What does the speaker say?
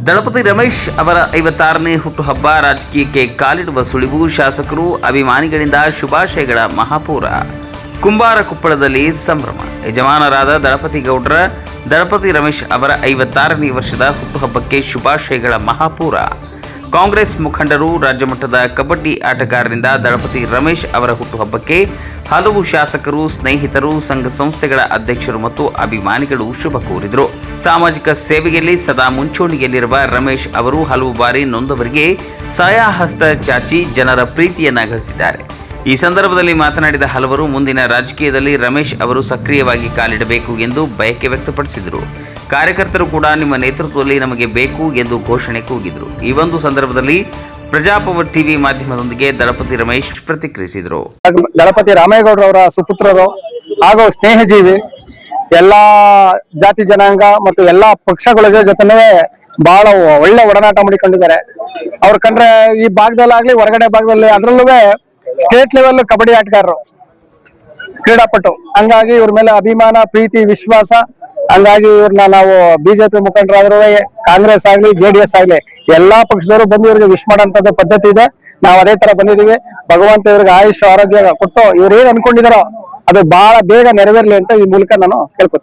ದಳಪತಿ ರಮೇಶ್ ಅವರ 56ನೇ ಹುಟ್ಟುಹಬ್ಬ ರಾಜಕೀಯಕ್ಕೆ ಕಾಲಿಡುವ ಸುಳಿವು. ಶಾಸಕರು ಅಭಿಮಾನಿಗಳಿಂದ ಶುಭಾಶಯಗಳ ಮಹಾಪೂರ. ಕುಂಬಾರಕೊಪ್ಪಳದಲ್ಲಿ ಸಂಭ್ರಮ. ಯಜಮಾನರಾದ ದಳಪತಿ ರಮೇಶ್ ಅವರ 56ನೇ ವರ್ಷದ ಹುಟ್ಟುಹಬ್ಬಕ್ಕೆ ಶುಭಾಶಯಗಳ ಮಹಾಪೂರ. ಕಾಂಗ್ರೆಸ್ ಮುಖಂಡರು, ರಾಜ್ಯ ಮಟ್ಟದ ಕಬಡ್ಡಿ ಆಟಗಾರರಿಂದ ದಳಪತಿ ರಮೇಶ್ ಅವರ ಹುಟ್ಟುಹಬ್ಬಕ್ಕೆ ಹಲವು ಶಾಸಕರು, ಸ್ನೇಹಿತರು, ಸಂಘ ಸಂಸ್ಥೆಗಳ ಅಧ್ಯಕ್ಷರು ಮತ್ತು ಅಭಿಮಾನಿಗಳು ಶುಭ ಕೋರಿದರು. ಸಾಮಾಜಿಕ ಸೇವೆಯಲ್ಲಿ ಸದಾ ಮುಂಚೂಣಿಯಲ್ಲಿರುವ ರಮೇಶ್ ಅವರು ಹಲವು ಬಾರಿ ನೊಂದವರಿಗೆ ಸಹಾಯಹಸ್ತ ಚಾಚಿ ಜನರ ಪ್ರೀತಿಯನ್ನ ಗಳಿಸಿದ್ದಾರೆ. ಈ ಸಂದರ್ಭದಲ್ಲಿ ಮಾತನಾಡಿದ ಹಲವರು, ಮುಂದಿನ ರಾಜಕೀಯದಲ್ಲಿ ರಮೇಶ್ ಅವರು ಸಕ್ರಿಯವಾಗಿ ಕಾಲಿಡಬೇಕು ಎಂದು ಬಯಕೆ ವ್ಯಕ್ತಪಡಿಸಿದರು. ಕಾರ್ಯಕರ್ತರು ಕೂಡ ನಿಮ್ಮ ನೇತೃತ್ವದಲ್ಲಿ ನಮಗೆ ಬೇಕು ಎಂದು ಘೋಷಣೆ ಕೂಗಿದರು. ಈ ಒಂದು ಸಂದರ್ಭದಲ್ಲಿ ಪ್ರಜಾಪವರ್ ಟಿವಿ ಮಾಧ್ಯಮದೊಂದಿಗೆ ದಳಪತಿ ರಮೇಶ್ ಪ್ರತಿಕ್ರಿಯಿಸಿದರು. ದಳಪತಿ ರಾಮೇಗೌಡರವರ ಸುಪುತ್ರರು ಹಾಗೂ ಸ್ನೇಹಜೀವಿ, ಎಲ್ಲಾ ಜಾತಿ ಜನಾಂಗ ಮತ್ತು ಎಲ್ಲಾ ಪಕ್ಷಗಳ ಜೊತೆ ಬಹಳ ಒಳ್ಳೆ ಒಡನಾಟ ಮಾಡಿಕೊಂಡಿದ್ದಾರೆ. ಅವ್ರ ಕಂಡ್ರೆ ಈ ಭಾಗದಲ್ಲಾಗ್ಲಿ ಹೊರಗಡೆ ಭಾಗದಲ್ಲಿ ಅದರಲ್ಲೂ ಸ್ಟೇಟ್ ಲೆವೆಲ್ ಕಬಡ್ಡಿ ಆಟಗಾರರು, ಕ್ರೀಡಾಪಟು. ಹಂಗಾಗಿ ಇವ್ರ ಮೇಲೆ ಅಭಿಮಾನ, ಪ್ರೀತಿ, ವಿಶ್ವಾಸ. ಹಂಗಾಗಿ ಇವ್ರನ್ನ ನಾವು ಬಿಜೆಪಿ ಮುಖಂಡರಾದ್ರೂ, ಕಾಂಗ್ರೆಸ್ ಆಗ್ಲಿ, JDS ಆಗ್ಲಿ ಎಲ್ಲಾ ಪಕ್ಷದವರು ಬಂದು ಇವ್ರಿಗೆ ವಿಶ್ ಮಾಡೋಂಥದ್ದು ಪದ್ಧತಿ ಇದೆ. ನಾವು ಅದೇ ತರ ಬಂದಿದೀವಿ. ಭಗವಂತ ಇವ್ರಿಗೆ ಆಯುಷ್ ಆರೋಗ್ಯ ಕೊಟ್ಟು ಇವ್ರು ಏನ್ ಅನ್ಕೊಂಡಿದಾರೋ ಅದು ಬಹಳ ಬೇಗ ನೆರವೇರ್ಲಿ ಅಂತ ಈ ಮೂಲಕ ನಾನು ಕೇಳ್ಕೊತೀನಿ.